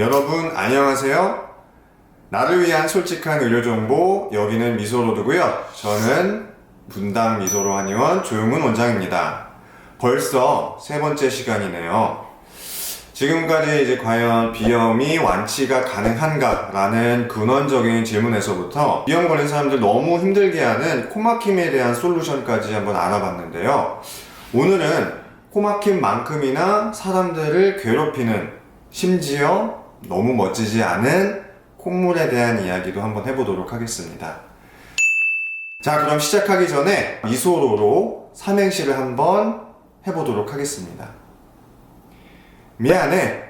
여러분 안녕하세요. 나를 위한 솔직한 의료정보, 여기는 미소로드고요. 저는 분당 미소로 한의원 조용훈 원장입니다. 벌써 세 번째 시간이네요. 지금까지 이제 과연 비염이 완치가 가능한가? 라는 근원적인 질문에서부터 비염 걸린 사람들 너무 힘들게 하는 코막힘에 대한 솔루션까지 한번 알아봤는데요. 오늘은 코막힘만큼이나 사람들을 괴롭히는, 심지어 너무 멋지지 않은 콧물에 대한 이야기도 한번 해보도록 하겠습니다. 자, 그럼 시작하기 전에 미소로로 삼행시를 한번 해보도록 하겠습니다. 미안해.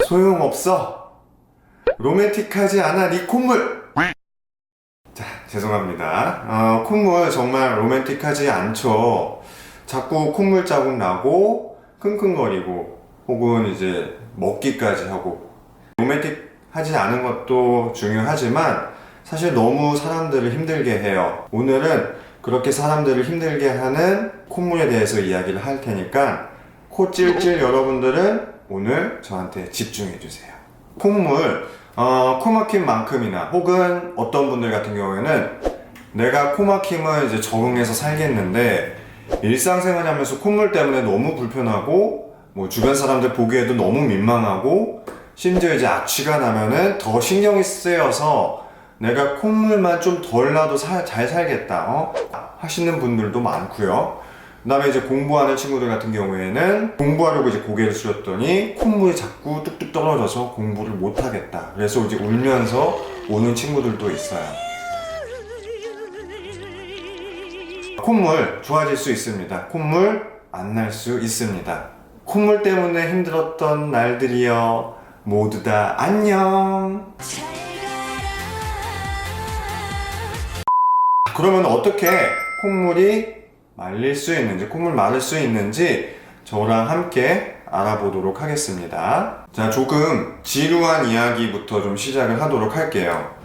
소용없어. 로맨틱하지 않아 네 콧물. 자, 죄송합니다. 콧물 정말 로맨틱하지 않죠. 자꾸 콧물 자국 나고 킁킁거리고 혹은 이제 먹기까지 하고, 로맨틱하지 않은 것도 중요하지만 사실 너무 사람들을 힘들게 해요. 오늘은 그렇게 사람들을 힘들게 하는 콧물에 대해서 이야기를 할 테니까 코 찔찔 여러분들은 오늘 저한테 집중해 주세요. 콧물, 코막힘만큼이나, 혹은 어떤 분들 같은 경우에는 내가 코막힘을 이제 적응해서 살겠는데 일상생활 하면서 콧물 때문에 너무 불편하고, 뭐 주변 사람들 보기에도 너무 민망하고, 심지어 이제 악취가 나면은 더 신경이 쓰여서 내가 콧물만 좀 덜 나도 잘 살겠다 하시는 분들도 많고요. 그 다음에 이제 공부하는 친구들 같은 경우에는 공부하려고 이제 고개를 숙였더니 콧물이 자꾸 뚝뚝 떨어져서 공부를 못 하겠다, 그래서 이제 울면서 오는 친구들도 있어요. 콧물 좋아질 수 있습니다. 콧물 안 날 수 있습니다. 콧물 때문에 힘들었던 날들이여 모두 다 안녕. 그러면 어떻게 콧물이 말릴 수 있는지, 콧물 마를 수 있는지 저랑 함께 알아보도록 하겠습니다. 자, 조금 지루한 이야기부터 좀 시작을 하도록 할게요.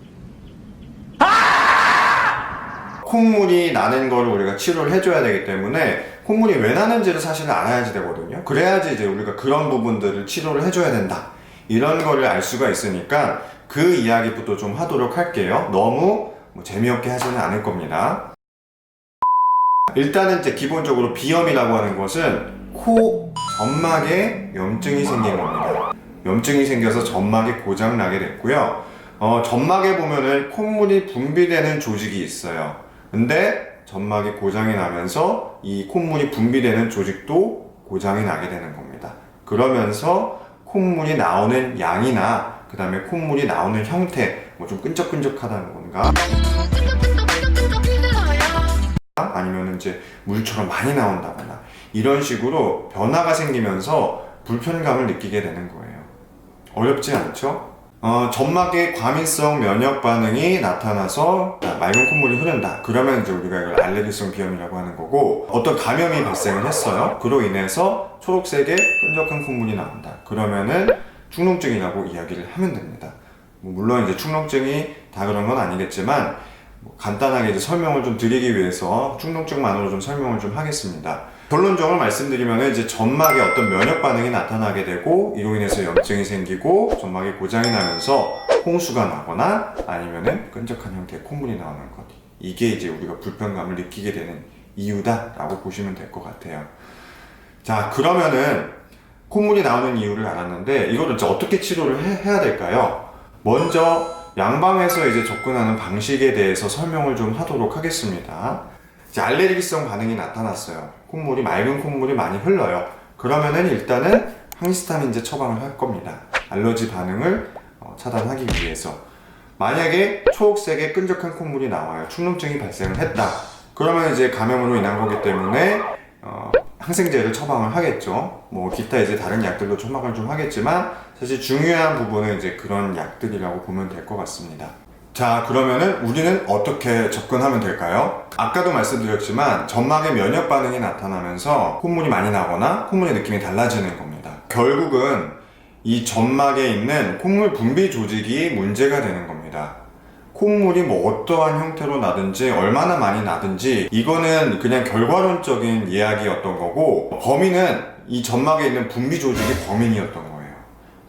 콧물이 나는 거를 우리가 치료를 해줘야 되기 때문에 콧물이 왜 나는지를 사실 알아야지 되거든요. 그래야지 이제 우리가 그런 부분들을 치료를 해줘야 된다, 이런 거를 알 수가 있으니까 그 이야기부터 좀 하도록 할게요. 너무 재미없게 하지는 않을 겁니다. 일단은 이제 기본적으로 비염이라고 하는 것은 코 점막에 염증이 생긴 겁니다. 염증이 생겨서 점막이 고장나게 됐고요. 점막에 보면은 콧물이 분비되는 조직이 있어요. 근데 점막이 고장이 나면서 이 콧물이 분비되는 조직도 고장이 나게 되는 겁니다. 그러면서 콧물이 나오는 양이나 그 다음에 콧물이 나오는 형태, 좀 끈적끈적하다는 건가, 아니면 이제 물처럼 많이 나온다거나 이런 식으로 변화가 생기면서 불편감을 느끼게 되는 거예요. 어렵지 않죠? 점막에 과민성 면역 반응이 나타나서 맑은 콧물이 흐른다. 그러면 이제 우리가 이걸 알레르기성 비염이라고 하는 거고, 어떤 감염이 발생을 했어요. 그로 인해서 초록색의 끈적한 콧물이 나온다. 그러면은 축농증이라고 이야기를 하면 됩니다. 물론 이제 축농증이 다 그런 건 아니겠지만 간단하게 이제 설명을 좀 드리기 위해서 축농증만으로 좀 설명을 좀 하겠습니다. 결론적으로 말씀드리면 이제 점막에 어떤 면역 반응이 나타나게 되고, 이로 인해서 염증이 생기고 점막이 고장이 나면서 홍수가 나거나 아니면은 끈적한 형태의 콧물이 나오는 것, 이게 이제 우리가 불편감을 느끼게 되는 이유다라고 보시면 될 것 같아요. 자, 그러면은 콧물이 나오는 이유를 알았는데 이거를 이제 어떻게 치료를 해야 될까요? 먼저 양방에서 이제 접근하는 방식에 대해서 설명을 좀 하도록 하겠습니다. 이제 알레르기성 반응이 나타났어요. 콧물이, 맑은 콧물이 많이 흘러요. 그러면은 일단은 항히스타민제 처방을 할 겁니다. 알러지 반응을 차단하기 위해서. 만약에 초록색의 끈적한 콧물이 나와요. 축농증이 발생을 했다. 그러면 이제 감염으로 인한 거기 때문에 항생제를 처방을 하겠죠. 기타 이제 다른 약들도 처방을 좀 하겠지만 사실 중요한 부분은 이제 그런 약들이라고 보면 될 것 같습니다. 자, 그러면은 우리는 어떻게 접근하면 될까요? 아까도 말씀드렸지만 점막에 면역 반응이 나타나면서 콧물이 많이 나거나 콧물의 느낌이 달라지는 겁니다. 결국은 이 점막에 있는 콧물 분비 조직이 문제가 되는 겁니다. 콧물이 어떠한 형태로 나든지 얼마나 많이 나든지 이거는 그냥 결과론적인 이야기였던 거고, 범인은 이 점막에 있는 분비 조직이 범인이었던 거예요.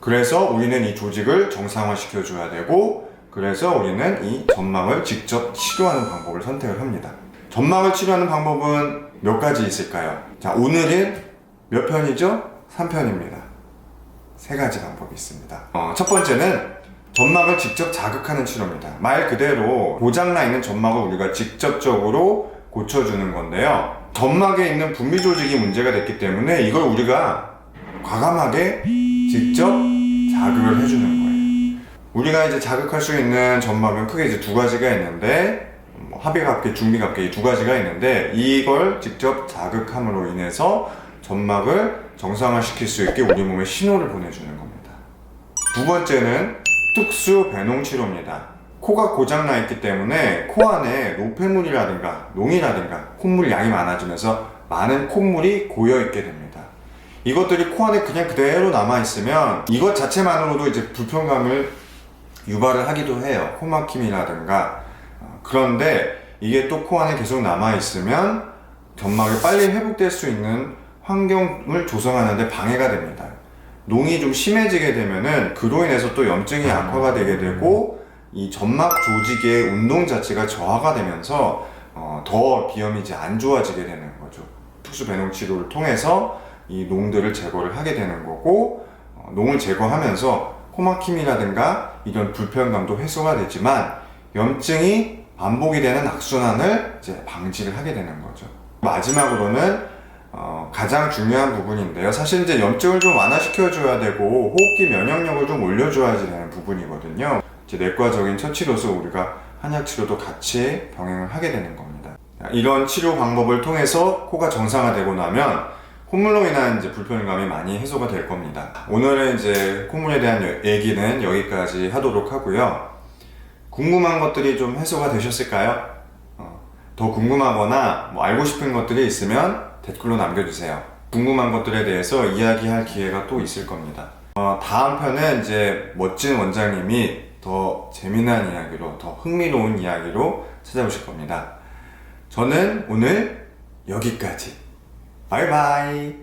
그래서 우리는 이 조직을 정상화시켜 줘야 되고, 그래서 우리는 이 점막을 직접 치료하는 방법을 선택을 합니다. 점막을 치료하는 방법은 몇 가지 있을까요? 자, 오늘은 몇 편이죠? 3편입니다. 3가지 방법이 있습니다. 첫 번째는 점막을 직접 자극하는 치료입니다. 말 그대로 고장나 있는 점막을 우리가 직접적으로 고쳐주는 건데요. 점막에 있는 분비 조직이 문제가 됐기 때문에 이걸 우리가 과감하게 직접 자극을 해주는 거예요. 우리가 이제 자극할 수 있는 점막은 크게 이제 2가지가 있는데, 합의갑계, 중비갑계 이 2가지가 있는데, 이걸 직접 자극함으로 인해서 점막을 정상화시킬 수 있게 우리 몸에 신호를 보내주는 겁니다. 2번째는 특수 배농 치료입니다. 코가 고장나 있기 때문에 코 안에 노폐물이라든가 농이라든가 콧물 양이 많아지면서 많은 콧물이 고여 있게 됩니다. 이것들이 코 안에 그냥 그대로 남아 있으면 이것 자체만으로도 이제 불편감을 유발을 하기도 해요. 코막힘이라든가. 그런데 이게 또 코 안에 계속 남아 있으면 점막이 빨리 회복될 수 있는 환경을 조성하는 데 방해가 됩니다. 농이 좀 심해지게 되면은 그로 인해서 또 염증이 악화가 되게 되고, 이 점막 조직의 운동 자체가 저하가 되면서 더 비염이 이제 안 좋아지게 되는 거죠. 특수 배농 치료를 통해서 이 농들을 제거를 하게 되는 거고, 농을 제거하면서 코막힘이라든가 이런 불편감도 해소가 되지만 염증이 반복이 되는 악순환을 이제 방지를 하게 되는 거죠. 마지막으로는 가장 중요한 부분인데요. 사실 이제 염증을 좀 완화시켜줘야 되고 호흡기 면역력을 좀 올려줘야지 되는 부분이거든요. 이제 내과적인 처치로서 우리가 한약 치료도 같이 병행을 하게 되는 겁니다. 이런 치료 방법을 통해서 코가 정상화되고 나면 콧물로 인한 이제 불편감이 많이 해소가 될 겁니다. 오늘은 이제 콧물에 대한 얘기는 여기까지 하도록 하고요. 궁금한 것들이 좀 해소가 되셨을까요? 더 궁금하거나 뭐 알고 싶은 것들이 있으면 댓글로 남겨주세요. 궁금한 것들에 대해서 이야기할 기회가 또 있을 겁니다. 다음 편은 이제 멋진 원장님이 더 재미난 이야기로, 더 흥미로운 이야기로 찾아오실 겁니다. 저는 오늘 여기까지. 바이바이.